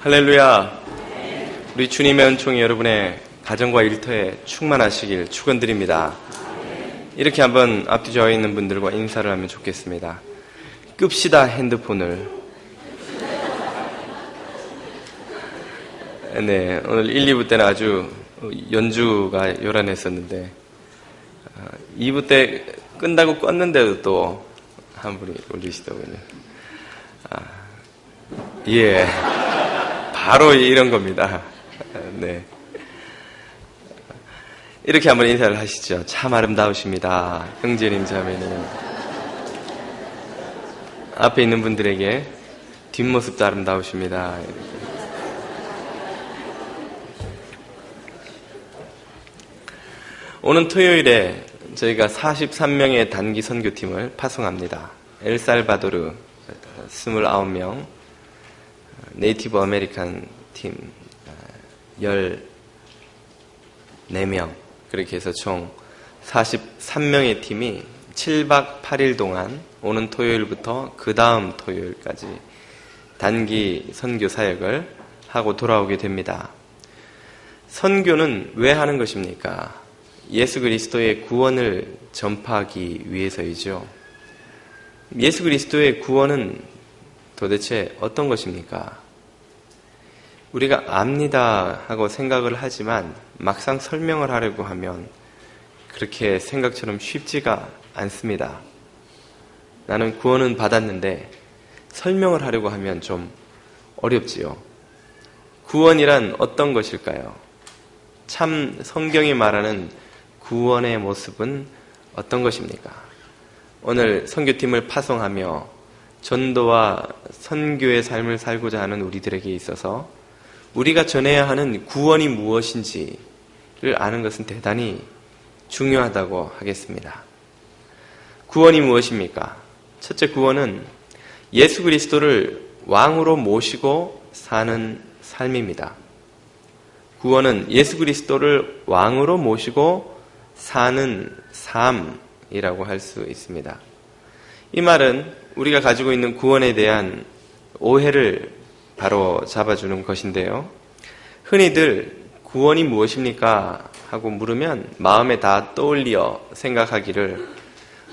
할렐루야. 우리 주님의 은총이 여러분의 가정과 일터에 충만하시길 축원드립니다. 이렇게 한번 앞뒤 저어 있는 분들과 인사를 하면 좋겠습니다. 끕시다 핸드폰을. 네, 오늘 1, 2부 때는 아주 연주가 요란했었는데 2부 때 끈다고 껐는데도 또 한 분이 올리시더군요. 예, 바로 이런 겁니다. 네, 이렇게 한번 인사를 하시죠. 참 아름다우십니다. 형제님, 자매님. 앞에 있는 분들에게 뒷모습도 아름다우십니다. 이렇게. 오는 토요일에 저희가 43명의 단기 선교팀을 파송합니다. 엘살바도르 29명, 네이티브 아메리칸 팀 14명, 그렇게 해서 총 43명의 팀이 7박 8일 동안 오는 토요일부터 그 다음 토요일까지 단기 선교 사역을 하고 돌아오게 됩니다. 선교는 왜 하는 것입니까? 예수 그리스도의 구원을 전파하기 위해서이죠. 예수 그리스도의 구원은 도대체 어떤 것입니까? 우리가 압니다 하고 생각을 하지만 막상 설명을 하려고 하면 그렇게 생각처럼 쉽지가 않습니다. 나는 구원은 받았는데 설명을 하려고 하면 좀 어렵지요. 구원이란 어떤 것일까요? 참 성경이 말하는 구원의 모습은 어떤 것입니까? 오늘 선교팀을 파송하며 전도와 선교의 삶을 살고자 하는 우리들에게 있어서 우리가 전해야 하는 구원이 무엇인지를 아는 것은 대단히 중요하다고 하겠습니다. 구원이 무엇입니까? 첫째, 구원은 예수 그리스도를 왕으로 모시고 사는 삶입니다. 구원은 예수 그리스도를 왕으로 모시고 사는 삶이라고 할 수 있습니다. 이 말은 우리가 가지고 있는 구원에 대한 오해를 바로 잡아주는 것인데요. 흔히들 구원이 무엇입니까? 하고 물으면 마음에 다 떠올려 생각하기를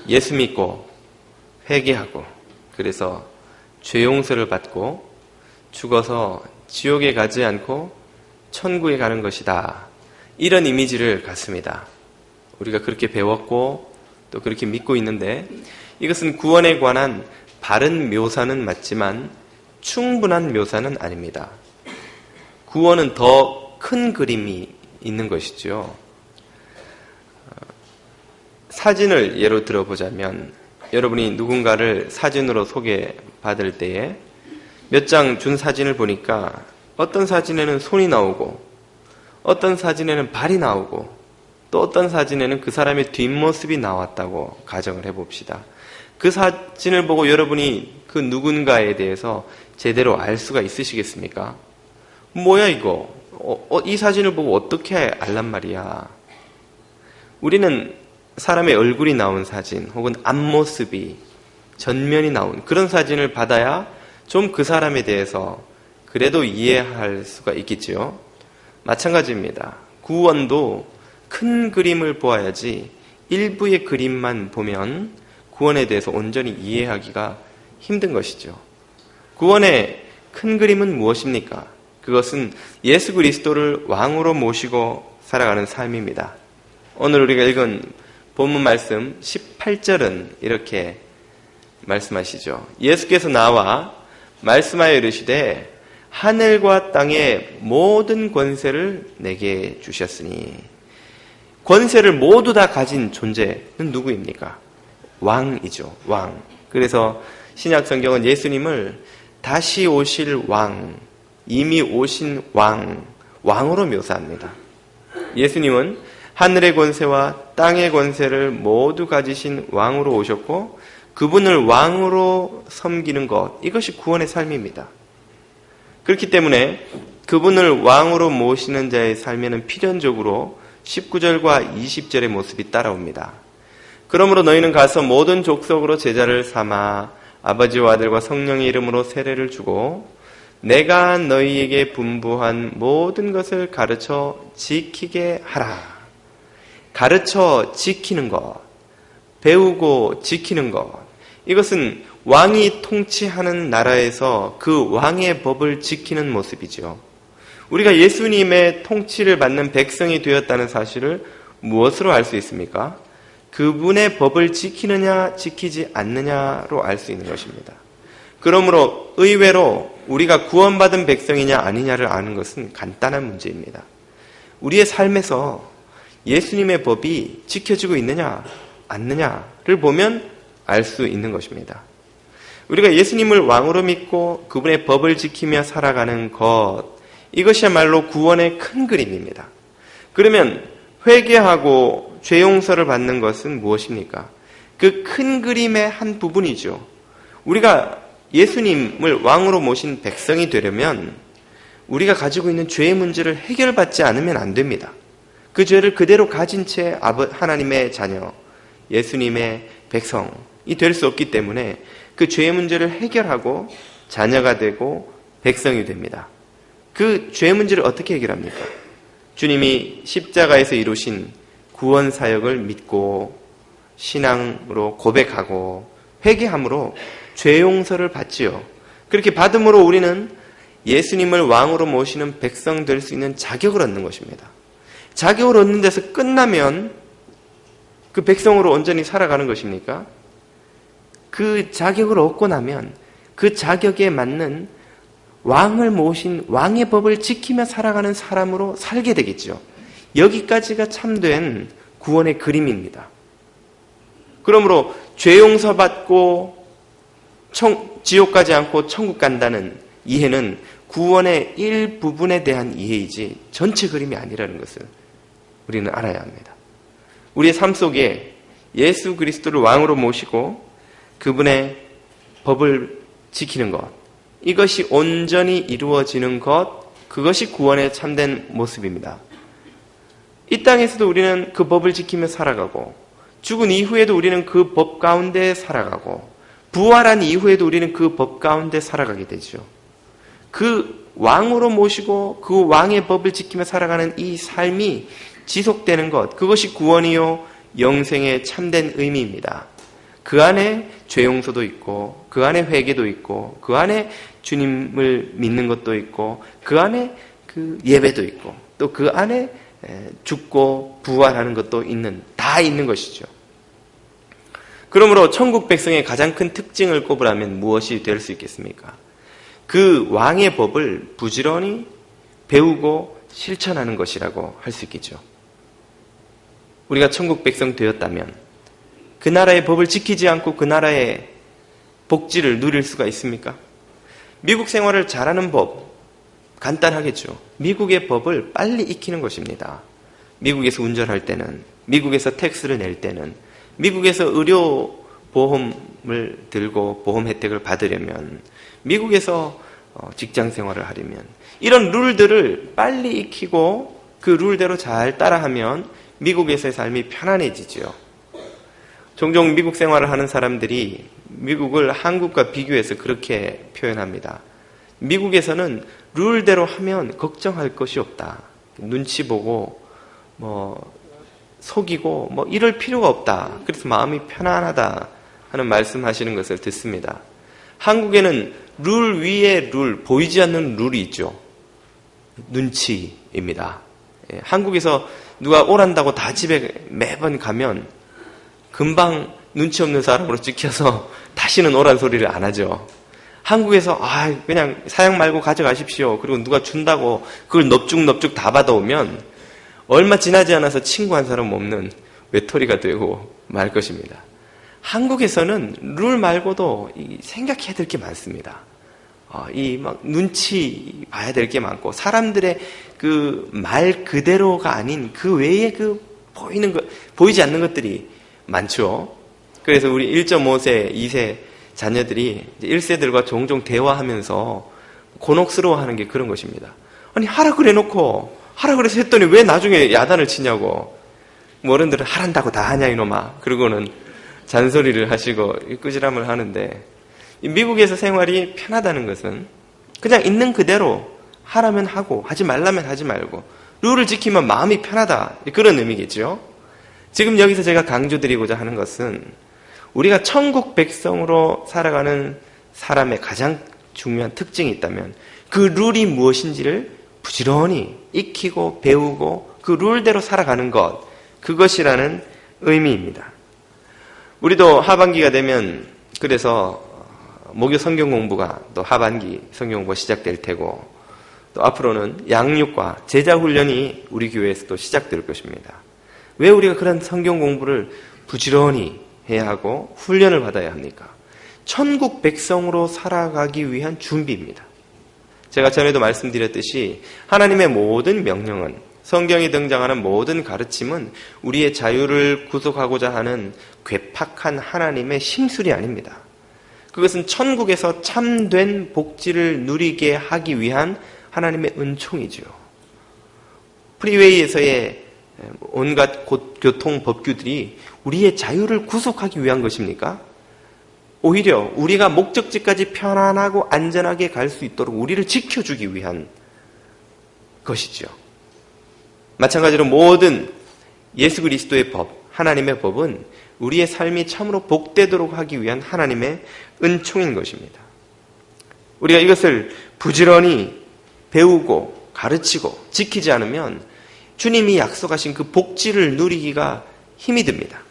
예수 믿고 회개하고 그래서 죄 용서를 받고 죽어서 지옥에 가지 않고 천국에 가는 것이다. 이런 이미지를 갖습니다. 우리가 그렇게 배웠고 또 그렇게 믿고 있는데 이것은 구원에 관한 바른 묘사는 맞지만 충분한 묘사는 아닙니다. 구원은 더 큰 그림이 있는 것이죠. 사진을 예로 들어보자면 여러분이 누군가를 사진으로 소개받을 때에 몇 장 준 사진을 보니까 어떤 사진에는 손이 나오고 어떤 사진에는 발이 나오고 또 어떤 사진에는 그 사람의 뒷모습이 나왔다고 가정을 해봅시다. 그 사진을 보고 여러분이 그 누군가에 대해서 제대로 알 수가 있으시겠습니까? 뭐야 이거? 이 사진을 보고 어떻게 알란 말이야? 우리는 사람의 얼굴이 나온 사진 혹은 앞모습이 전면이 나온 그런 사진을 받아야 좀 그 사람에 대해서 그래도 이해할 수가 있겠지요. 마찬가지입니다. 구원도 큰 그림을 보아야지 일부의 그림만 보면 구원에 대해서 온전히 이해하기가 힘든 것이죠. 구원의 큰 그림은 무엇입니까? 그것은 예수 그리스도를 왕으로 모시고 살아가는 삶입니다. 오늘 우리가 읽은 본문 말씀 18절은 이렇게 말씀하시죠. 예수께서 나와 말씀하여 이르시되 하늘과 땅의 모든 권세를 내게 주셨으니. 권세를 모두 다 가진 존재는 누구입니까? 왕이죠. 왕. 그래서 신약 성경은 예수님을 다시 오실 왕, 이미 오신 왕, 왕으로 묘사합니다. 예수님은 하늘의 권세와 땅의 권세를 모두 가지신 왕으로 오셨고 그분을 왕으로 섬기는 것, 이것이 구원의 삶입니다. 그렇기 때문에 그분을 왕으로 모시는 자의 삶에는 필연적으로 19절과 20절의 모습이 따라옵니다. 그러므로 너희는 가서 모든 족속으로 제자를 삼아 아버지와 아들과 성령의 이름으로 세례를 주고 내가 너희에게 분부한 모든 것을 가르쳐 지키게 하라. 가르쳐 지키는 것, 배우고 지키는 것, 이것은 왕이 통치하는 나라에서 그 왕의 법을 지키는 모습이죠. 우리가 예수님의 통치를 받는 백성이 되었다는 사실을 무엇으로 알 수 있습니까? 그분의 법을 지키느냐 지키지 않느냐로 알 수 있는 것입니다. 그러므로 의외로 우리가 구원받은 백성이냐 아니냐를 아는 것은 간단한 문제입니다. 우리의 삶에서 예수님의 법이 지켜지고 있느냐 않느냐를 보면 알 수 있는 것입니다. 우리가 예수님을 왕으로 믿고 그분의 법을 지키며 살아가는 것, 이것이야말로 구원의 큰 그림입니다. 그러면 회개하고 죄 용서를 받는 것은 무엇입니까? 그 큰 그림의 한 부분이죠. 우리가 예수님을 왕으로 모신 백성이 되려면 우리가 가지고 있는 죄의 문제를 해결받지 않으면 안 됩니다. 그 죄를 그대로 가진 채 하나님의 자녀, 예수님의 백성이 될 수 없기 때문에 그 죄의 문제를 해결하고 자녀가 되고 백성이 됩니다. 그 죄의 문제를 어떻게 해결합니까? 주님이 십자가에서 이루신 구원 사역을 믿고 신앙으로 고백하고 회개함으로 죄 용서를 받지요. 그렇게 받음으로 우리는 예수님을 왕으로 모시는 백성 될 수 있는 자격을 얻는 것입니다. 자격을 얻는 데서 끝나면 그 백성으로 온전히 살아가는 것입니까? 그 자격을 얻고 나면 그 자격에 맞는 왕을 모신 왕의 법을 지키며 살아가는 사람으로 살게 되겠죠. 여기까지가 참된 구원의 그림입니다. 그러므로 죄 용서받고 지옥 가지 않고 천국 간다는 이해는 구원의 일부분에 대한 이해이지 전체 그림이 아니라는 것을 우리는 알아야 합니다. 우리의 삶 속에 예수 그리스도를 왕으로 모시고 그분의 법을 지키는 것, 이것이 온전히 이루어지는 것, 그것이 구원의 참된 모습입니다. 이 땅에서도 우리는 그 법을 지키며 살아가고 죽은 이후에도 우리는 그 법 가운데 살아가고 부활한 이후에도 우리는 그 법 가운데 살아가게 되죠. 그 왕으로 모시고 그 왕의 법을 지키며 살아가는 이 삶이 지속되는 것, 그것이 구원이요 영생의 참된 의미입니다. 그 안에 죄 용서도 있고 그 안에 회개도 있고 그 안에 주님을 믿는 것도 있고 그 안에 그 예배도 있고 또 그 안에 죽고 부활하는 것도 다 있는 것이죠. 그러므로 천국 백성의 가장 큰 특징을 꼽으라면 무엇이 될 수 있겠습니까? 그 왕의 법을 부지런히 배우고 실천하는 것이라고 할 수 있겠죠. 우리가 천국 백성 되었다면 그 나라의 법을 지키지 않고 그 나라의 복지를 누릴 수가 있습니까? 미국 생활을 잘하는 법, 간단하겠죠. 미국의 법을 빨리 익히는 것입니다. 미국에서 운전할 때는, 미국에서 텍스를 낼 때는, 미국에서 의료보험을 들고 보험 혜택을 받으려면, 미국에서 직장 생활을 하려면 이런 룰들을 빨리 익히고 그 룰대로 잘 따라하면 미국에서의 삶이 편안해지죠. 종종 미국 생활을 하는 사람들이 미국을 한국과 비교해서 그렇게 표현합니다. 미국에서는 룰대로 하면 걱정할 것이 없다. 눈치 보고 속이고 이럴 필요가 없다. 그래서 마음이 편안하다 하는 말씀하시는 것을 듣습니다. 한국에는 룰 위에 룰, 보이지 않는 룰이 있죠. 눈치입니다. 한국에서 누가 오란다고 다 집에 매번 가면 금방 눈치 없는 사람으로 찍혀서 다시는 오란 소리를 안 하죠. 한국에서 그냥 사양 말고 가져가십시오. 그리고 누가 준다고 그걸 넙죽넙죽 다 받아오면 얼마 지나지 않아서 친구 한 사람 없는 외톨이가 되고 말 것입니다. 한국에서는 룰 말고도 생각해야 될 게 많습니다. 눈치 봐야 될 게 많고 사람들의 그 말 그대로가 아닌 그 외에 보이지 않는 것들이 많죠. 그래서 우리 1.5세, 2세 자녀들이 1세들과 종종 대화하면서 곤혹스러워하는 게 그런 것입니다. 아니 하라 그래 놓고 하라 그래서 했더니 왜 나중에 야단을 치냐고. 어른들은 하란다고 다 하냐 이놈아. 그러고는 잔소리를 하시고 끄지람을 하는데 미국에서 생활이 편하다는 것은 그냥 있는 그대로 하라면 하고 하지 말라면 하지 말고 룰을 지키면 마음이 편하다. 그런 의미겠죠. 지금 여기서 제가 강조드리고자 하는 것은 우리가 천국 백성으로 살아가는 사람의 가장 중요한 특징이 있다면 그 룰이 무엇인지를 부지런히 익히고 배우고 그 룰대로 살아가는 것, 그것이라는 의미입니다. 우리도 하반기가 되면 그래서 목요 성경 공부가 또 하반기 성경 공부가 시작될 테고 또 앞으로는 양육과 제자 훈련이 우리 교회에서도 시작될 것입니다. 왜 우리가 그런 성경 공부를 부지런히 해야 하고 훈련을 받아야 합니까? 천국 백성으로 살아가기 위한 준비입니다. 제가 전에도 말씀드렸듯이 하나님의 모든 명령은, 성경에 등장하는 모든 가르침은 우리의 자유를 구속하고자 하는 괴팍한 하나님의 심술이 아닙니다. 그것은 천국에서 참된 복지를 누리게 하기 위한 하나님의 은총이죠. 프리웨이에서의 온갖 교통 법규들이 우리의 자유를 구속하기 위한 것입니까? 오히려 우리가 목적지까지 편안하고 안전하게 갈 수 있도록 우리를 지켜주기 위한 것이죠. 마찬가지로 모든 예수 그리스도의 법, 하나님의 법은 우리의 삶이 참으로 복되도록 하기 위한 하나님의 은총인 것입니다. 우리가 이것을 부지런히 배우고 가르치고 지키지 않으면 주님이 약속하신 그 복지를 누리기가 힘이 듭니다.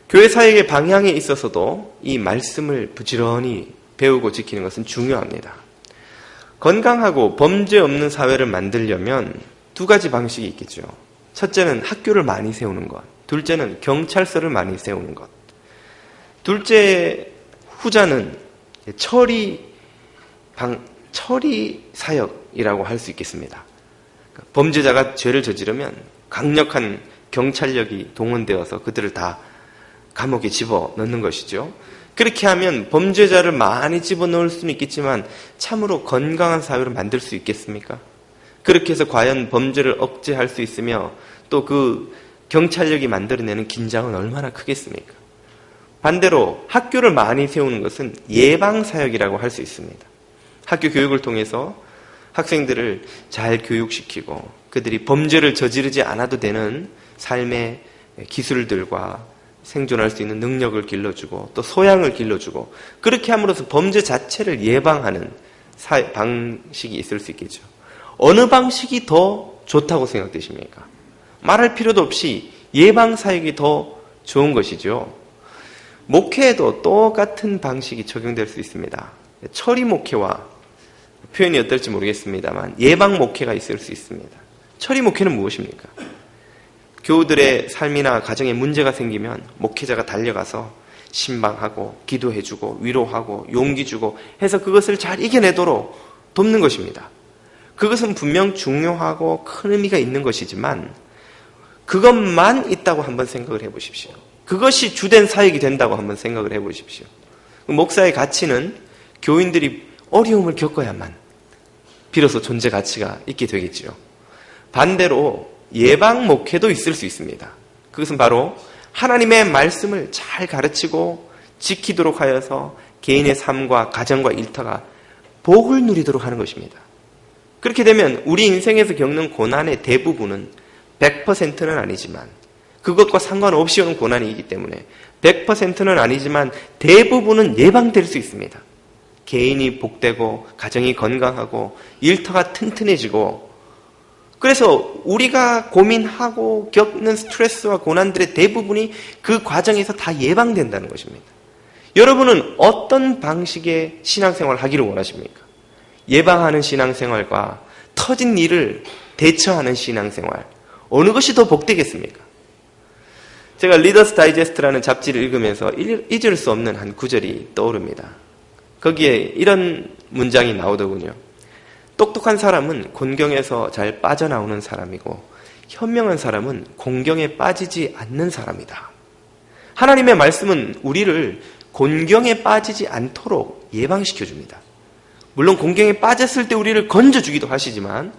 교회 사역의 방향에 있어서도 이 말씀을 부지런히 배우고 지키는 것은 중요합니다. 건강하고 범죄 없는 사회를 만들려면 두 가지 방식이 있겠죠. 첫째는 학교를 많이 세우는 것, 둘째는 경찰서를 많이 세우는 것. 둘째, 후자는 처리 사역이라고 할 수 있겠습니다. 범죄자가 죄를 저지르면 강력한 경찰력이 동원되어서 그들을 다 감옥에 집어넣는 것이죠. 그렇게 하면 범죄자를 많이 집어넣을 수는 있겠지만 참으로 건강한 사회를 만들 수 있겠습니까? 그렇게 해서 과연 범죄를 억제할 수 있으며 또 그 경찰력이 만들어내는 긴장은 얼마나 크겠습니까? 반대로 학교를 많이 세우는 것은 예방사역이라고 할 수 있습니다. 학교 교육을 통해서 학생들을 잘 교육시키고 그들이 범죄를 저지르지 않아도 되는 삶의 기술들과 생존할 수 있는 능력을 길러주고 또 소양을 길러주고 그렇게 함으로써 범죄 자체를 예방하는 방식이 있을 수 있겠죠. 어느 방식이 더 좋다고 생각되십니까? 말할 필요도 없이 예방사역이 더 좋은 것이죠. 목회에도 똑같은 방식이 적용될 수 있습니다. 처리 목회와 표현이 어떨지 모르겠습니다만 예방 목회가 있을 수 있습니다. 처리 목회는 무엇입니까? 교우들의 삶이나 가정에 문제가 생기면 목회자가 달려가서 신방하고 기도해주고 위로하고 용기 주고 해서 그것을 잘 이겨내도록 돕는 것입니다. 그것은 분명 중요하고 큰 의미가 있는 것이지만 그것만 있다고 한번 생각을 해보십시오. 그것이 주된 사역이 된다고 한번 생각을 해보십시오. 목사의 가치는 교인들이 어려움을 겪어야만 비로소 존재 가치가 있게 되겠죠. 반대로 예방 목회도 있을 수 있습니다. 그것은 바로 하나님의 말씀을 잘 가르치고 지키도록 하여서 개인의 삶과 가정과 일터가 복을 누리도록 하는 것입니다. 그렇게 되면 우리 인생에서 겪는 고난의 대부분은 100%는 아니지만 그것과 상관없이 오는 고난이기 때문에 100%는 아니지만 대부분은 예방될 수 있습니다. 개인이 복되고 가정이 건강하고 일터가 튼튼해지고 그래서 우리가 고민하고 겪는 스트레스와 고난들의 대부분이 그 과정에서 다 예방된다는 것입니다. 여러분은 어떤 방식의 신앙생활을 하기를 원하십니까? 예방하는 신앙생활과 터진 일을 대처하는 신앙생활, 어느 것이 더 복되겠습니까? 제가 리더스 다이제스트라는 잡지를 읽으면서 잊을 수 없는 한 구절이 떠오릅니다. 거기에 이런 문장이 나오더군요. 똑똑한 사람은 곤경에서 잘 빠져나오는 사람이고 현명한 사람은 공경에 빠지지 않는 사람이다. 하나님의 말씀은 우리를 곤경에 빠지지 않도록 예방시켜줍니다. 물론 공경에 빠졌을 때 우리를 건져주기도 하시지만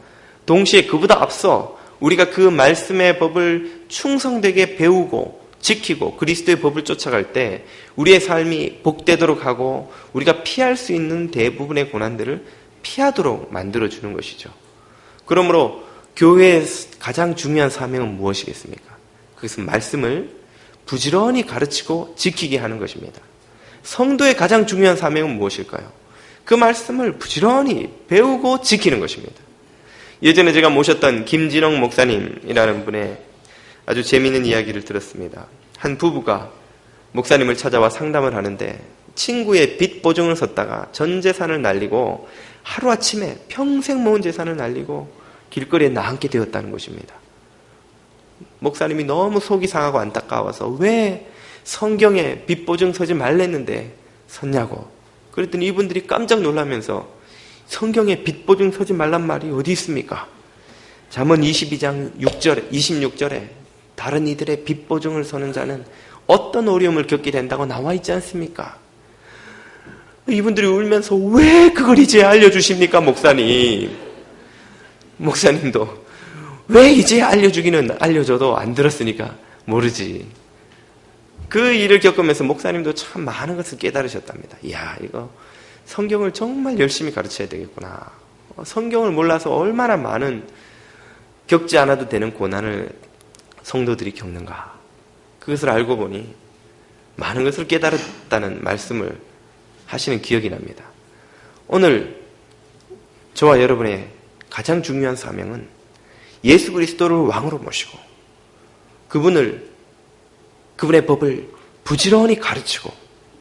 동시에 그보다 앞서 우리가 그 말씀의 법을 충성되게 배우고 지키고 그리스도의 법을 쫓아갈 때 우리의 삶이 복되도록 하고 우리가 피할 수 있는 대부분의 고난들을 피하도록 만들어주는 것이죠. 그러므로 교회의 가장 중요한 사명은 무엇이겠습니까? 그것은 말씀을 부지런히 가르치고 지키게 하는 것입니다. 성도의 가장 중요한 사명은 무엇일까요? 그 말씀을 부지런히 배우고 지키는 것입니다. 예전에 제가 모셨던 김진영 목사님이라는 분의 아주 재미있는 이야기를 들었습니다. 한 부부가 목사님을 찾아와 상담을 하는데 친구의 빚 보증을 섰다가 전 재산을 날리고 하루아침에 평생 모은 재산을 날리고 길거리에 나앉게 되었다는 것입니다. 목사님이 너무 속이 상하고 안타까워서 왜 성경에 빚 보증 서지 말랬는데 섰냐고. 그랬더니 이분들이 깜짝 놀라면서 성경에 빚 보증 서지 말란 말이 어디 있습니까? 잠언 22장 26절에 다른 이들의 빚 보증을 서는 자는 어떤 어려움을 겪게 된다고 나와 있지 않습니까? 이분들이 울면서 왜 그걸 이제 알려주십니까, 목사님? 목사님도 왜 이제 알려주기는 알려줘도 안 들었으니까 모르지. 그 일을 겪으면서 목사님도 참 많은 것을 깨달으셨답니다. 이야, 이거 성경을 정말 열심히 가르쳐야 되겠구나. 성경을 몰라서 얼마나 많은 겪지 않아도 되는 고난을 성도들이 겪는가. 그것을 알고 보니 많은 것을 깨달았다는 말씀을 하시는 기억이 납니다. 오늘 저와 여러분의 가장 중요한 사명은 예수 그리스도를 왕으로 모시고 그분의 법을 부지런히 가르치고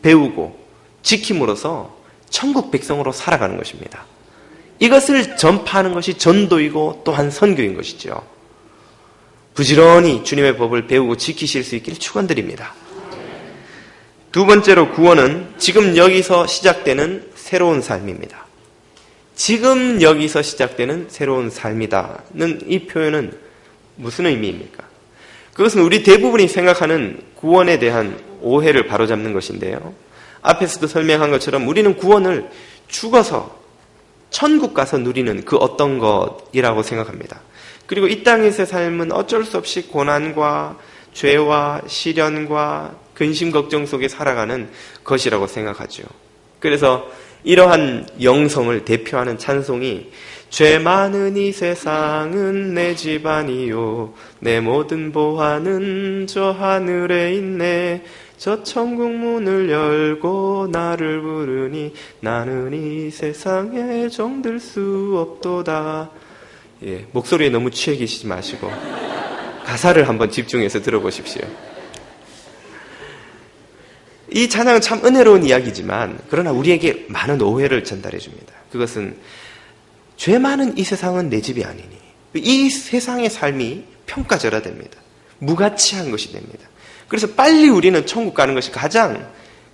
배우고 지킴으로써 천국 백성으로 살아가는 것입니다. 이것을 전파하는 것이 전도이고 또한 선교인 것이죠. 부지런히 주님의 법을 배우고 지키실 수 있기를 축원드립니다. 두 번째로 구원은 지금 여기서 시작되는 새로운 삶입니다. 지금 여기서 시작되는 새로운 삶이다는 이 표현은 무슨 의미입니까? 그것은 우리 대부분이 생각하는 구원에 대한 오해를 바로잡는 것인데요. 앞에서도 설명한 것처럼 우리는 구원을 죽어서 천국 가서 누리는 그 어떤 것이라고 생각합니다. 그리고 이 땅에서의 삶은 어쩔 수 없이 고난과 죄와 시련과 근심 걱정 속에 살아가는 것이라고 생각하죠. 그래서 이러한 영성을 대표하는 찬송이 죄 많은 이 세상은 내 집안이요 내 모든 보화는 저 하늘에 있네 저 천국 문을 열고 나를 부르니 나는 이 세상에 정들 수 없도다. 예, 목소리에 너무 취해 계시지 마시고 가사를 한번 집중해서 들어보십시오. 이 찬양은 참 은혜로운 이야기지만 그러나 우리에게 많은 오해를 전달해 줍니다. 그것은 죄 많은 이 세상은 내 집이 아니니 이 세상의 삶이 평가절하됩니다. 무가치한 것이 됩니다. 그래서 빨리 우리는 천국 가는 것이 가장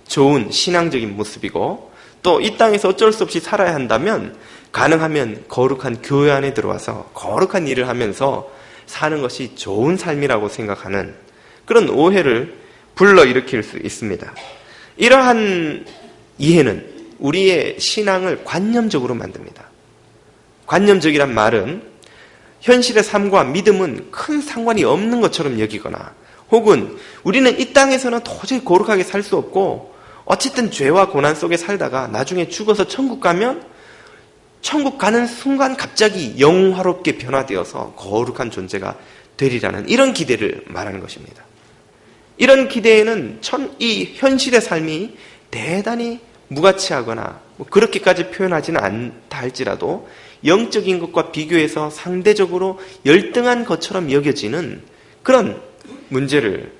좋은 신앙적인 모습이고 또 이 땅에서 어쩔 수 없이 살아야 한다면 가능하면 거룩한 교회 안에 들어와서 거룩한 일을 하면서 사는 것이 좋은 삶이라고 생각하는 그런 오해를 불러일으킬 수 있습니다. 이러한 이해는 우리의 신앙을 관념적으로 만듭니다. 관념적이란 말은 현실의 삶과 믿음은 큰 상관이 없는 것처럼 여기거나 혹은 우리는 이 땅에서는 도저히 거룩하게 살 수 없고 어쨌든 죄와 고난 속에 살다가 나중에 죽어서 천국 가면 천국 가는 순간 갑자기 영화롭게 변화되어서 거룩한 존재가 되리라는 이런 기대를 말하는 것입니다. 이런 기대에는 이 현실의 삶이 대단히 무가치하거나 그렇게까지 표현하지는 않다 할지라도 영적인 것과 비교해서 상대적으로 열등한 것처럼 여겨지는 그런 문제를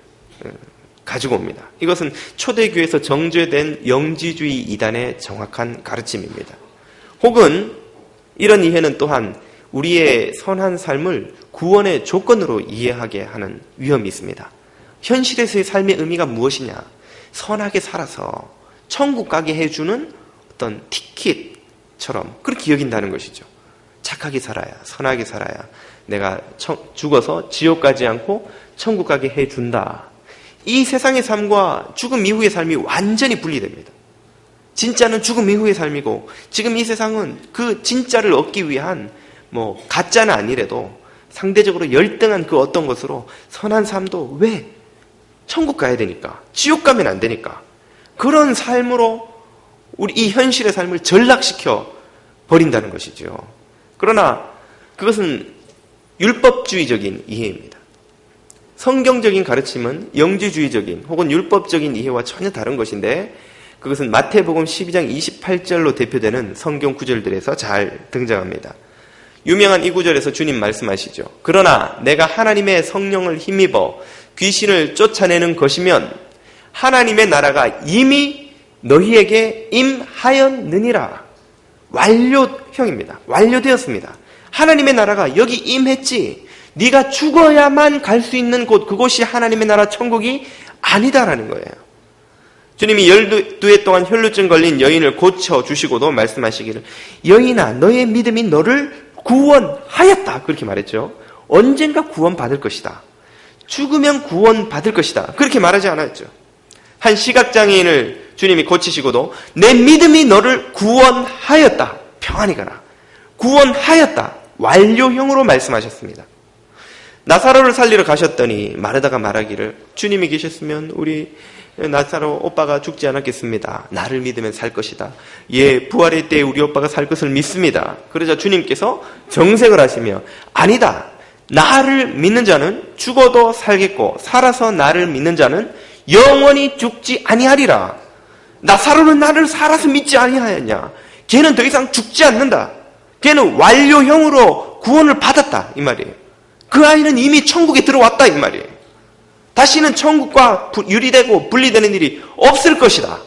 가지고 옵니다. 이것은 초대교회에서 정죄된 영지주의 이단의 정확한 가르침입니다. 혹은 이런 이해는 또한 우리의 선한 삶을 구원의 조건으로 이해하게 하는 위험이 있습니다. 현실에서의 삶의 의미가 무엇이냐? 선하게 살아서 천국 가게 해주는 어떤 티켓처럼 그렇게 여긴다는 것이죠. 착하게 살아야, 선하게 살아야 내가 죽어서 지옥 가지 않고 천국 가게 해준다. 이 세상의 삶과 죽음 이후의 삶이 완전히 분리됩니다. 진짜는 죽음 이후의 삶이고 지금 이 세상은 그 진짜를 얻기 위한 가짜는 아니래도 상대적으로 열등한 그 어떤 것으로 선한 삶도 왜 천국 가야 되니까, 지옥 가면 안 되니까, 그런 삶으로 우리 이 현실의 삶을 전락시켜 버린다는 것이죠. 그러나 그것은 율법주의적인 이해입니다. 성경적인 가르침은 영지주의적인 혹은 율법적인 이해와 전혀 다른 것인데, 그것은 마태복음 12장 28절로 대표되는 성경 구절들에서 잘 등장합니다. 유명한 이 구절에서 주님 말씀하시죠. 그러나 내가 하나님의 성령을 힘입어 귀신을 쫓아내는 것이면 하나님의 나라가 이미 너희에게 임하였느니라. 완료형입니다. 완료되었습니다. 하나님의 나라가 여기 임했지, 네가 죽어야만 갈 수 있는 곳, 그곳이 하나님의 나라 천국이 아니다라는 거예요. 주님이 12해 동안 혈루증 걸린 여인을 고쳐주시고도 말씀하시기를, 여인아, 너의 믿음이 너를 구원하였다, 그렇게 말했죠. 언젠가 구원받을 것이다. 죽으면 구원받을 것이다, 그렇게 말하지 않았죠. 한 시각장애인을 주님이 고치시고도 내 믿음이 너를 구원하였다, 평안히 가라, 구원하였다, 완료형으로 말씀하셨습니다. 나사로를 살리러 가셨더니 마르다가 말하기를, 주님이 계셨으면 우리 나사로 오빠가 죽지 않았겠습니다. 나를 믿으면 살 것이다. 예, 부활의 때에 우리 오빠가 살 것을 믿습니다. 그러자 주님께서 정색을 하시며, 아니다, 나를 믿는 자는 죽어도 살겠고 살아서 나를 믿는 자는 영원히 죽지 아니하리라. 나사로는 나를 살아서 믿지 아니하였냐. 걔는 더 이상 죽지 않는다. 걔는 완료형으로 구원을 받았다, 이 말이에요. 그 아이는 이미 천국에 들어왔다, 이 말이에요. 다시는 천국과 유리되고 분리되는 일이 없을 것이다.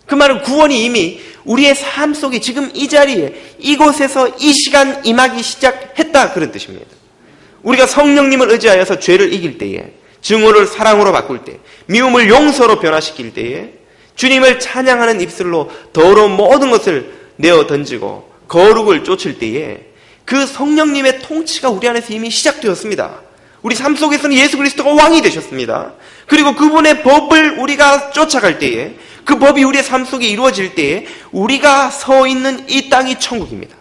그 말은 구원이 이미 우리의 삶 속에 지금 이 자리에 이곳에서 이 시간 임하기 시작했다, 그런 뜻입니다. 우리가 성령님을 의지하여서 죄를 이길 때에, 증오를 사랑으로 바꿀 때, 미움을 용서로 변화시킬 때에, 주님을 찬양하는 입술로 더러운 모든 것을 내어 던지고 거룩을 쫓을 때에 그 성령님의 통치가 우리 안에서 이미 시작되었습니다. 우리 삶 속에서는 예수 그리스도가 왕이 되셨습니다. 그리고 그분의 법을 우리가 쫓아갈 때에, 그 법이 우리의 삶 속에 이루어질 때에 우리가 서 있는 이 땅이 천국입니다.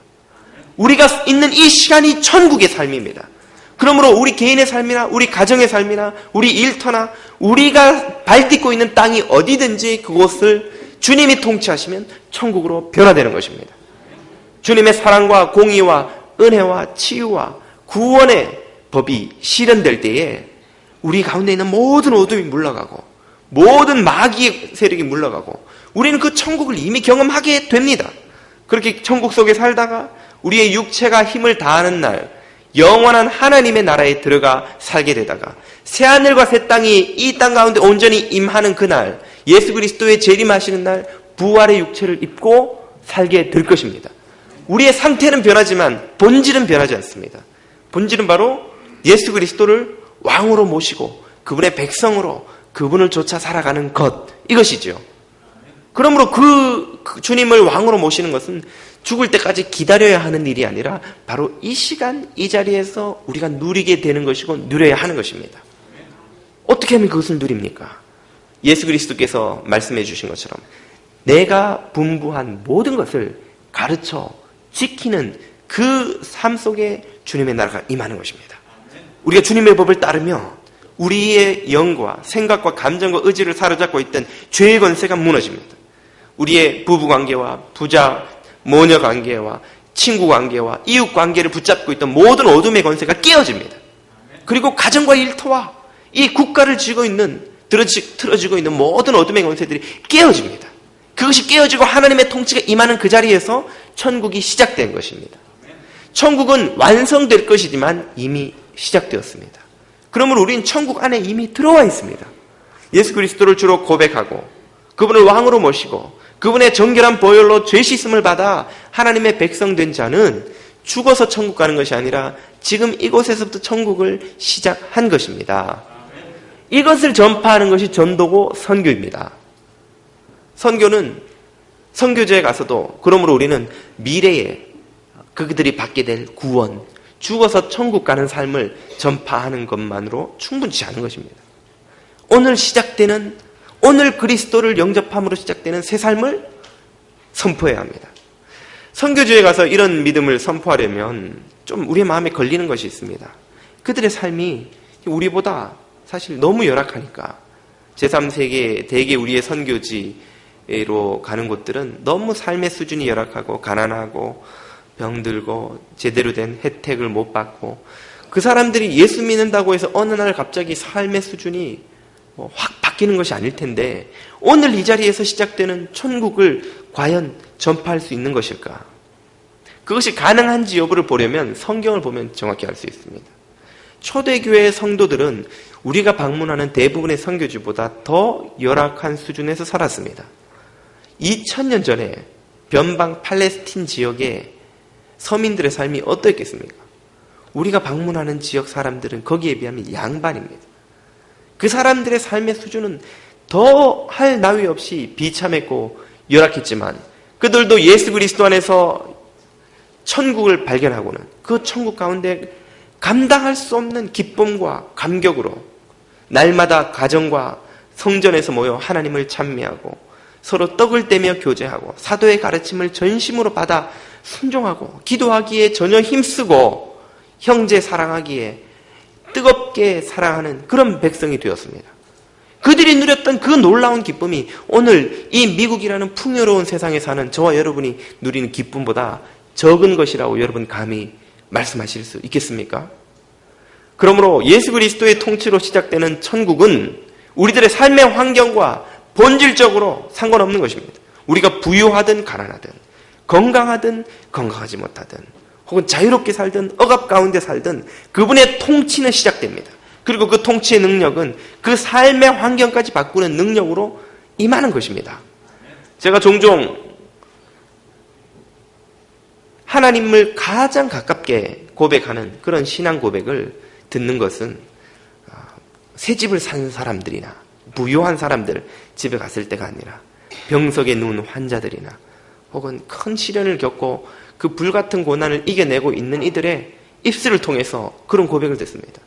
우리가 있는 이 시간이 천국의 삶입니다. 그러므로 우리 개인의 삶이나 우리 가정의 삶이나 우리 일터나 우리가 발딛고 있는 땅이 어디든지 그곳을 주님이 통치하시면 천국으로 변화되는 것입니다. 주님의 사랑과 공의와 은혜와 치유와 구원의 법이 실현될 때에 우리 가운데 있는 모든 어둠이 물러가고 모든 마귀의 세력이 물러가고 우리는 그 천국을 이미 경험하게 됩니다. 그렇게 천국 속에 살다가 우리의 육체가 힘을 다하는 날 영원한 하나님의 나라에 들어가 살게 되다가 새하늘과 새 땅이 이 땅 가운데 온전히 임하는 그날, 예수 그리스도의 재림하시는 날 부활의 육체를 입고 살게 될 것입니다. 우리의 상태는 변하지만 본질은 변하지 않습니다. 본질은 바로 예수 그리스도를 왕으로 모시고 그분의 백성으로 그분을 쫓아 살아가는 것, 이것이죠. 그러므로 그 주님을 왕으로 모시는 것은 죽을 때까지 기다려야 하는 일이 아니라 바로 이 시간 이 자리에서 우리가 누리게 되는 것이고 누려야 하는 것입니다. 어떻게 하면 그것을 누립니까? 예수 그리스도께서 말씀해 주신 것처럼 내가 분부한 모든 것을 가르쳐 지키는 그 삶 속에 주님의 나라가 임하는 것입니다. 우리가 주님의 법을 따르며 우리의 영과 생각과 감정과 의지를 사로잡고 있던 죄의 권세가 무너집니다. 우리의 부부관계와 부자, 모녀 관계와 친구 관계와 이웃 관계를 붙잡고 있던 모든 어둠의 권세가 깨어집니다. 그리고 가정과 일터와 이 국가를 틀어지고 있는 모든 어둠의 권세들이 깨어집니다. 그것이 깨어지고 하나님의 통치가 임하는 그 자리에서 천국이 시작된 것입니다. 천국은 완성될 것이지만 이미 시작되었습니다. 그러므로 우리는 천국 안에 이미 들어와 있습니다. 예수 그리스도를 주로 고백하고 그분을 왕으로 모시고 그분의 정결한 보혈로 죄 씻음을 받아 하나님의 백성 된 자는 죽어서 천국 가는 것이 아니라 지금 이곳에서부터 천국을 시작한 것입니다. 이것을 전파하는 것이 전도고 선교입니다. 선교는 선교지에 가서도 그러므로 우리는 미래에 그들이 받게 될 구원, 죽어서 천국 가는 삶을 전파하는 것만으로 충분치 않은 것입니다. 오늘 그리스도를 영접함으로 시작되는 새 삶을 선포해야 합니다. 선교지에 가서 이런 믿음을 선포하려면 좀 우리의 마음에 걸리는 것이 있습니다. 그들의 삶이 우리보다 사실 너무 열악하니까 제3세계 대개 우리의 선교지로 가는 곳들은 너무 삶의 수준이 열악하고 가난하고 병들고 제대로 된 혜택을 못 받고, 그 사람들이 예수 믿는다고 해서 어느 날 갑자기 삶의 수준이 확 바뀌는 것이 아닐 텐데, 오늘 이 자리에서 시작되는 천국을 과연 전파할 수 있는 것일까? 그것이 가능한지 여부를 보려면 성경을 보면 정확히 알 수 있습니다. 초대교회 성도들은 우리가 방문하는 대부분의 선교지보다 더 열악한 수준에서 살았습니다. 2000년 전에 변방 팔레스틴 지역의 서민들의 삶이 어떠했겠습니까? 우리가 방문하는 지역 사람들은 거기에 비하면 양반입니다. 그 사람들의 삶의 수준은 더 할 나위 없이 비참했고 열악했지만, 그들도 예수 그리스도 안에서 천국을 발견하고는 그 천국 가운데 감당할 수 없는 기쁨과 감격으로 날마다 가정과 성전에서 모여 하나님을 찬미하고 서로 떡을 떼며 교제하고 사도의 가르침을 전심으로 받아 순종하고 기도하기에 전혀 힘쓰고 형제 사랑하기에 뜨겁게 사랑하는 그런 백성이 되었습니다. 그들이 누렸던 그 놀라운 기쁨이 오늘 이 미국이라는 풍요로운 세상에 사는 저와 여러분이 누리는 기쁨보다 적은 것이라고 여러분 감히 말씀하실 수 있겠습니까? 그러므로 예수 그리스도의 통치로 시작되는 천국은 우리들의 삶의 환경과 본질적으로 상관없는 것입니다. 우리가 부유하든 가난하든, 건강하든 건강하지 못하든, 혹은 자유롭게 살든 억압 가운데 살든 그분의 통치는 시작됩니다. 그리고 그 통치의 능력은 그 삶의 환경까지 바꾸는 능력으로 임하는 것입니다. 제가 종종 하나님을 가장 가깝게 고백하는 그런 신앙 고백을 듣는 것은 새 집을 산 사람들이나 부유한 사람들 집에 갔을 때가 아니라 병석에 누운 환자들이나 혹은 큰 시련을 겪고 그 불같은 고난을 이겨내고 있는 이들의 입술을 통해서 그런 고백을 듣습니다.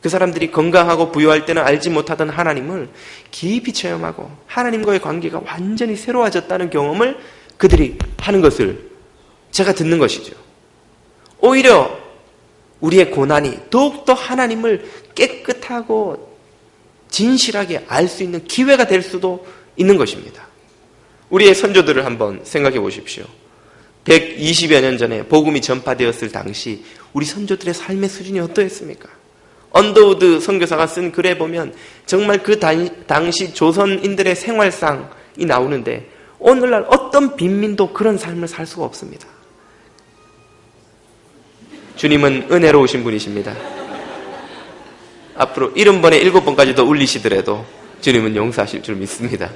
그 사람들이 건강하고 부유할 때는 알지 못하던 하나님을 깊이 체험하고 하나님과의 관계가 완전히 새로워졌다는 경험을 그들이 하는 것을 제가 듣는 것이죠. 오히려 우리의 고난이 더욱더 하나님을 깨끗하고 진실하게 알 수 있는 기회가 될 수도 있는 것입니다. 우리의 선조들을 한번 생각해 보십시오. 120여 년 전에 복음이 전파되었을 당시 우리 선조들의 삶의 수준이 어떠했습니까? 언더우드 선교사가 쓴 글에 보면 정말 그 당시 조선인들의 생활상이 나오는데, 오늘날 어떤 빈민도 그런 삶을 살 수가 없습니다. 주님은 은혜로우신 분이십니다. 앞으로 70번에 7번까지 더 울리시더라도 주님은 용서하실 줄 믿습니다.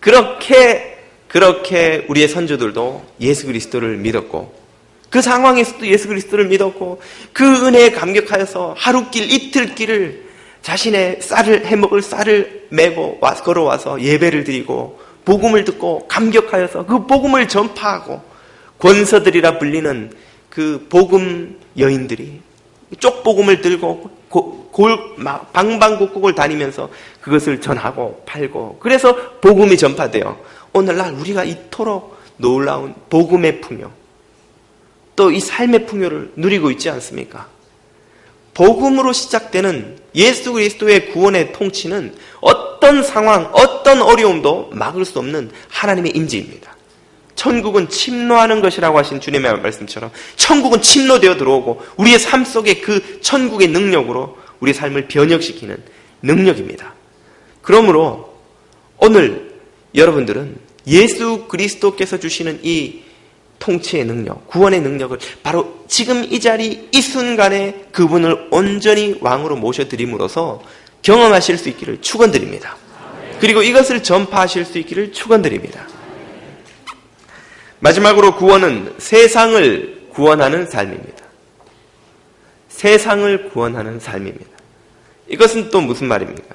그렇게 우리의 선조들도 예수 그리스도를 믿었고, 그 상황에서도 예수 그리스도를 믿었고, 그 은혜에 감격하여서 하루길 이틀길을 자신의 해먹을 쌀을 메고 걸어와서 예배를 드리고 복음을 듣고 감격하여서 그 복음을 전파하고, 권서들이라 불리는 그 복음 여인들이 쪽복음을 들고 방방곡곡을 다니면서 그것을 전하고 팔고, 그래서 복음이 전파되어 오늘날 우리가 이토록 놀라운 복음의 풍요, 또 이 삶의 풍요를 누리고 있지 않습니까? 복음으로 시작되는 예수 그리스도의 구원의 통치는 어떤 상황, 어떤 어려움도 막을 수 없는 하나님의 임재입니다. 천국은 침노하는 것이라고 하신 주님의 말씀처럼 천국은 침노되어 들어오고 우리의 삶 속에 그 천국의 능력으로 우리 삶을 변혁시키는 능력입니다. 그러므로 오늘 여러분들은 예수 그리스도께서 주시는 이 통치의 능력, 구원의 능력을 바로 지금 이 자리 이 순간에 그분을 온전히 왕으로 모셔드림으로써 경험하실 수 있기를 축원드립니다. 그리고 이것을 전파하실 수 있기를 축원드립니다. 마지막으로 구원은 세상을 구원하는 삶입니다. 세상을 구원하는 삶입니다. 이것은 또 무슨 말입니까?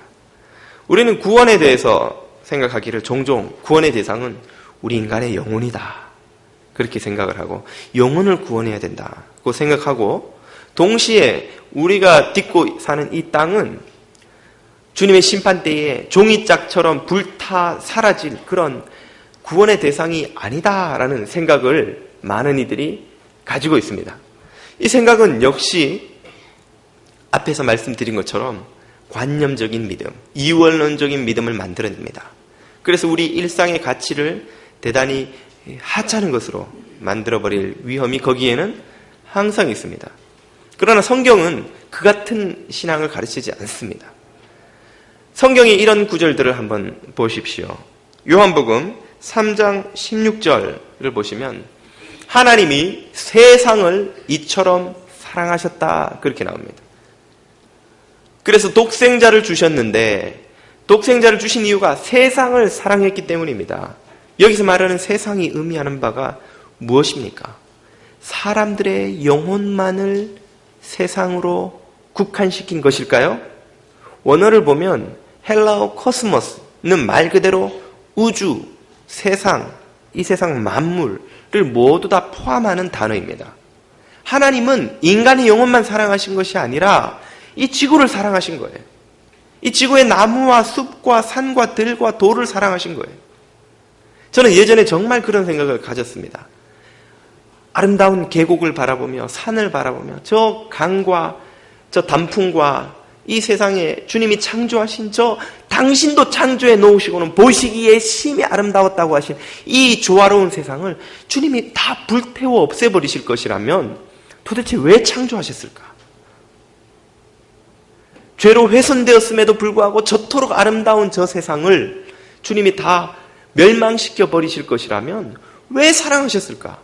우리는 구원에 대해서 생각하기를 종종 구원의 대상은 우리 인간의 영혼이다, 그렇게 생각을 하고 영혼을 구원해야 된다고 생각하고, 동시에 우리가 딛고 사는 이 땅은 주님의 심판대에 종이짝처럼 불타 사라질 그런 구원의 대상이 아니다라는 생각을 많은 이들이 가지고 있습니다. 이 생각은 역시 앞에서 말씀드린 것처럼 관념적인 믿음, 이원론적인 믿음을 만들어냅니다. 그래서 우리 일상의 가치를 대단히 하찮은 것으로 만들어버릴 위험이 거기에는 항상 있습니다. 그러나 성경은 그 같은 신앙을 가르치지 않습니다. 성경의 이런 구절들을 한번 보십시오. 요한복음 3장 16절을 보시면 하나님이 세상을 이처럼 사랑하셨다 그렇게 나옵니다. 그래서 독생자를 주셨는데 독생자를 주신 이유가 세상을 사랑했기 때문입니다. 여기서 말하는 세상이 의미하는 바가 무엇입니까? 사람들의 영혼만을 세상으로 국한시킨 것일까요? 원어를 보면 헬라어 코스모스는 말 그대로 우주, 세상, 이 세상 만물을 모두 다 포함하는 단어입니다. 하나님은 인간의 영혼만 사랑하신 것이 아니라 이 지구를 사랑하신 거예요. 이 지구의 나무와 숲과 산과 들과 돌을 사랑하신 거예요. 저는 예전에 정말 그런 생각을 가졌습니다. 아름다운 계곡을 바라보며 산을 바라보며 저 강과 저 단풍과 이 세상에 주님이 창조하신 저 당신도 창조해 놓으시고는 보시기에 심히 아름다웠다고 하신 이 조화로운 세상을 주님이 다 불태워 없애버리실 것이라면 도대체 왜 창조하셨을까? 죄로 훼손되었음에도 불구하고 저토록 아름다운 저 세상을 주님이 다 멸망시켜 버리실 것이라면 왜 사랑하셨을까?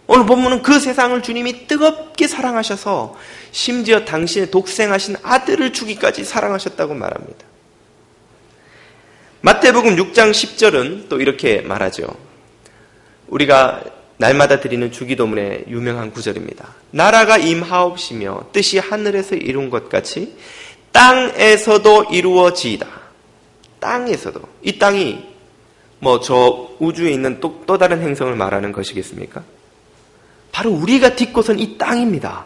오늘 본문은 그 세상을 주님이 뜨겁게 사랑하셔서 심지어 당신의 독생하신 아들을 주기까지 사랑하셨다고 말합니다. 마태복음 6장 10절은 또 이렇게 말하죠. 우리가 날마다 드리는 주기도문의 유명한 구절입니다. 나라가 임하옵시며 뜻이 하늘에서 이룬 것 같이 땅에서도 이루어지이다. 땅에서도. 이 땅이 뭐 저 우주에 있는 또 다른 행성을 말하는 것이겠습니까? 바로 우리가 딛고선 이 땅입니다.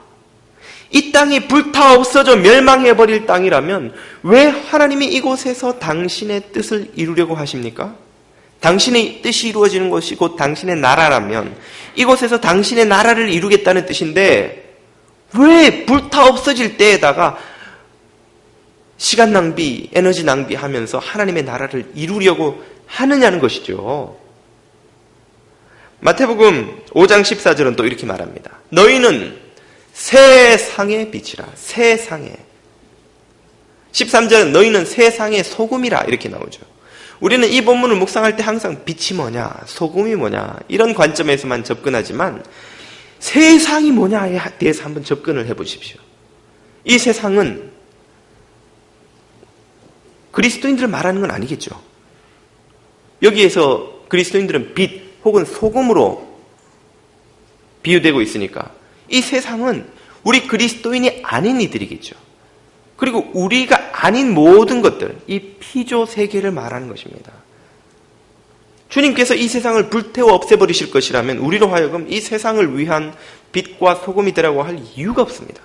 이 땅이 불타 없어져 멸망해버릴 땅이라면 왜 하나님이 이곳에서 당신의 뜻을 이루려고 하십니까? 당신의 뜻이 이루어지는 것이 곧 당신의 나라라면 이곳에서 당신의 나라를 이루겠다는 뜻인데 왜 불타 없어질 때에다가 시간 낭비, 에너지 낭비하면서 하나님의 나라를 이루려고 하느냐는 것이죠. 마태복음 5장 14절은 또 이렇게 말합니다. 너희는 세상의 빛이라. 세상에. 13절은 너희는 세상의 소금이라 이렇게 나오죠. 우리는 이 본문을 묵상할 때 항상 빛이 뭐냐, 소금이 뭐냐 이런 관점에서만 접근하지만 세상이 뭐냐에 대해서 한번 접근을 해보십시오. 이 세상은 그리스도인들을 말하는 건 아니겠죠. 여기에서 그리스도인들은 빛 혹은 소금으로 비유되고 있으니까 이 세상은 우리 그리스도인이 아닌 이들이겠죠. 그리고 우리가 아닌 모든 것들, 이 피조 세계를 말하는 것입니다. 주님께서 이 세상을 불태워 없애버리실 것이라면 우리로 하여금 이 세상을 위한 빛과 소금이 되라고 할 이유가 없습니다.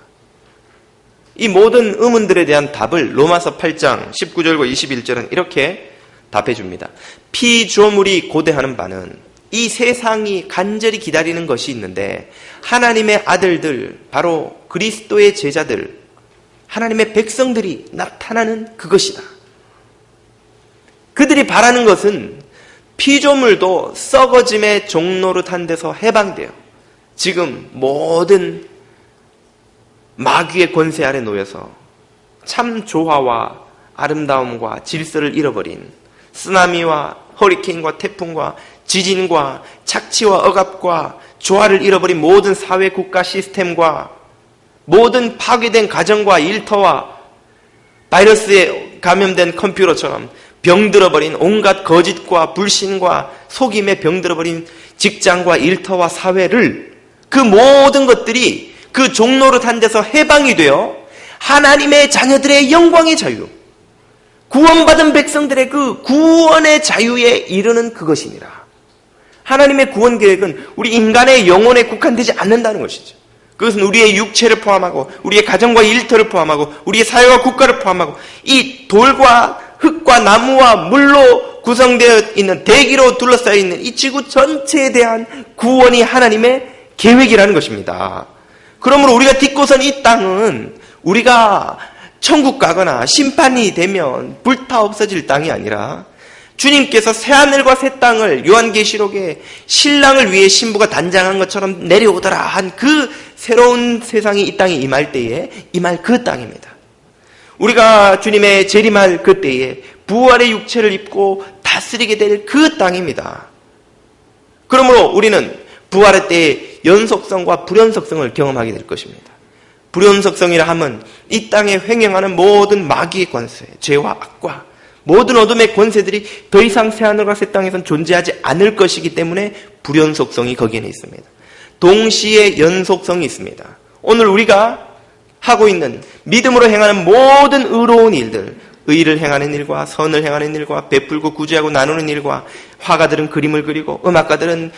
이 모든 의문들에 대한 답을 로마서 8장 19절과 21절은 이렇게 답해줍니다. 피조물이 고대하는 바는 이 세상이 간절히 기다리는 것이 있는데 하나님의 아들들, 바로 그리스도의 제자들, 하나님의 백성들이 나타나는 그것이다. 그들이 바라는 것은 피조물도 썩어짐의 종노릇한 데서 해방되어 지금 모든 마귀의 권세 아래 놓여서 참 조화와 아름다움과 질서를 잃어버린 쓰나미와 허리케인과 태풍과 지진과 착취와 억압과 조화를 잃어버린 모든 사회 국가 시스템과 모든 파괴된 가정과 일터와 바이러스에 감염된 컴퓨터처럼 병들어버린 온갖 거짓과 불신과 속임에 병들어버린 직장과 일터와 사회를 그 모든 것들이 그 종노릇한 데서 해방이 되어 하나님의 자녀들의 영광의 자유, 구원받은 백성들의 그 구원의 자유에 이르는 그것이니라. 하나님의 구원 계획은 우리 인간의 영혼에 국한되지 않는다는 것이죠. 그것은 우리의 육체를 포함하고 우리의 가정과 일터를 포함하고 우리의 사회와 국가를 포함하고 이 돌과 흙과 나무와 물로 구성되어 있는 대기로 둘러싸여 있는 이 지구 전체에 대한 구원이 하나님의 계획이라는 것입니다. 그러므로 우리가 딛고선 이 땅은 우리가 천국 가거나 심판이 되면 불타 없어질 땅이 아니라 주님께서 새하늘과 새 땅을 요한계시록에 신랑을 위해 신부가 단장한 것처럼 내려오더라 한 그 새로운 세상이 이 땅에 임할 때에 임할 그 땅입니다. 우리가 주님의 재림할 그 때에 부활의 육체를 입고 다스리게 될 그 땅입니다. 그러므로 우리는 부활의 때에 연속성과 불연속성을 경험하게 될 것입니다. 불연속성이라 하면 이 땅에 횡행하는 모든 마귀의 권세, 죄와 악과 모든 어둠의 권세들이 더 이상 새하늘과 새 땅에선 존재하지 않을 것이기 때문에 불연속성이 거기에는 있습니다. 동시에 연속성이 있습니다. 오늘 우리가 하고 있는 믿음으로 행하는 모든 의로운 일들, 의를 행하는 일과 선을 행하는 일과 베풀고 구제하고 나누는 일과 화가들은 그림을 그리고 음악가들은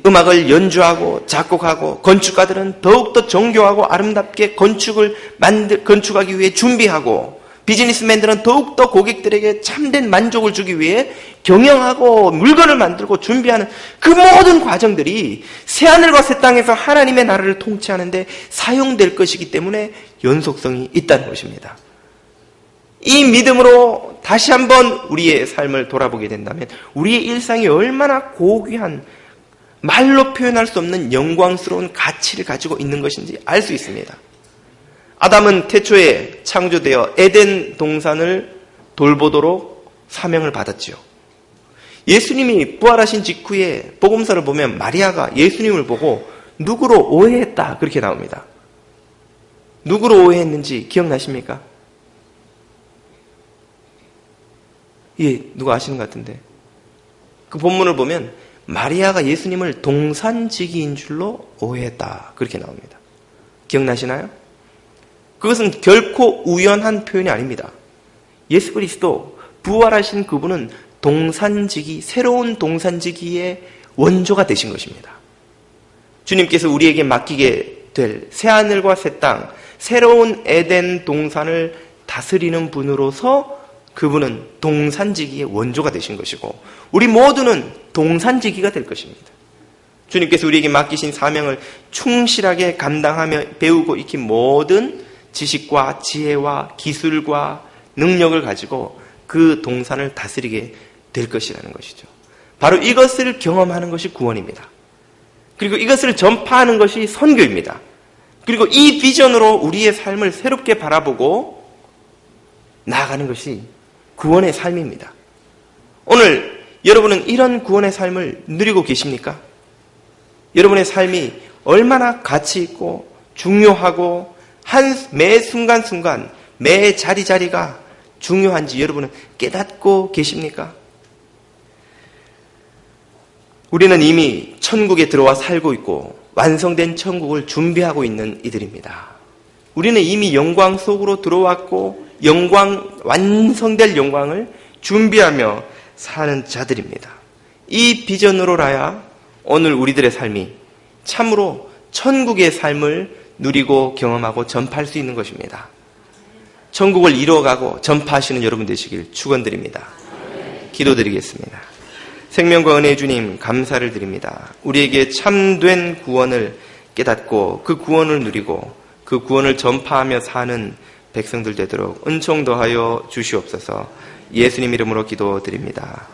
음악을 연주하고 작곡하고 건축가들은 더욱더 정교하고 아름답게 건축하기 위해 준비하고 비즈니스맨들은 더욱더 고객들에게 참된 만족을 주기 위해 경영하고 물건을 만들고 준비하는 그 모든 과정들이 새하늘과 새 땅에서 하나님의 나라를 통치하는데 사용될 것이기 때문에 연속성이 있다는 것입니다. 이 믿음으로 다시 한번 우리의 삶을 돌아보게 된다면 우리의 일상이 얼마나 고귀한 말로 표현할 수 없는 영광스러운 가치를 가지고 있는 것인지 알 수 있습니다. 아담은 태초에 창조되어 에덴 동산을 돌보도록 사명을 받았지요. 예수님이 부활하신 직후에 복음서를 보면 마리아가 예수님을 보고 누구로 오해했다 그렇게 나옵니다. 누구로 오해했는지 기억나십니까? 예, 누가 아시는 것 같은데. 그 본문을 보면 마리아가 예수님을 동산지기인 줄로 오해했다 그렇게 나옵니다. 기억나시나요? 그것은 결코 우연한 표현이 아닙니다. 예수 그리스도 부활하신 그분은 동산지기, 새로운 동산지기의 원조가 되신 것입니다. 주님께서 우리에게 맡기게 될 새하늘과 새 땅, 새로운 에덴 동산을 다스리는 분으로서 그분은 동산지기의 원조가 되신 것이고 우리 모두는 동산지기가 될 것입니다. 주님께서 우리에게 맡기신 사명을 충실하게 감당하며 배우고 익힌 모든 지식과 지혜와 기술과 능력을 가지고 그 동산을 다스리게 될 것이라는 것이죠. 바로 이것을 경험하는 것이 구원입니다. 그리고 이것을 전파하는 것이 선교입니다. 그리고 이 비전으로 우리의 삶을 새롭게 바라보고 나아가는 것이 구원의 삶입니다. 오늘 여러분은 이런 구원의 삶을 누리고 계십니까? 여러분의 삶이 얼마나 가치 있고 중요하고 매 순간순간 매 자리자리가 중요한지 여러분은 깨닫고 계십니까? 우리는 이미 천국에 들어와 살고 있고 완성된 천국을 준비하고 있는 이들입니다. 우리는 이미 영광 속으로 들어왔고 완성될 영광을 준비하며 사는 자들입니다. 이 비전으로라야 오늘 우리들의 삶이 참으로 천국의 삶을 누리고 경험하고 전파할 수 있는 것입니다. 천국을 이루어가고 전파하시는 여러분 되시길 축원드립니다. 기도드리겠습니다. 생명과 은혜의 주님 감사를 드립니다. 우리에게 참된 구원을 깨닫고 그 구원을 누리고 그 구원을 전파하며 사는 백성들 되도록 은총 더하여 주시옵소서. 예수님 이름으로 기도드립니다.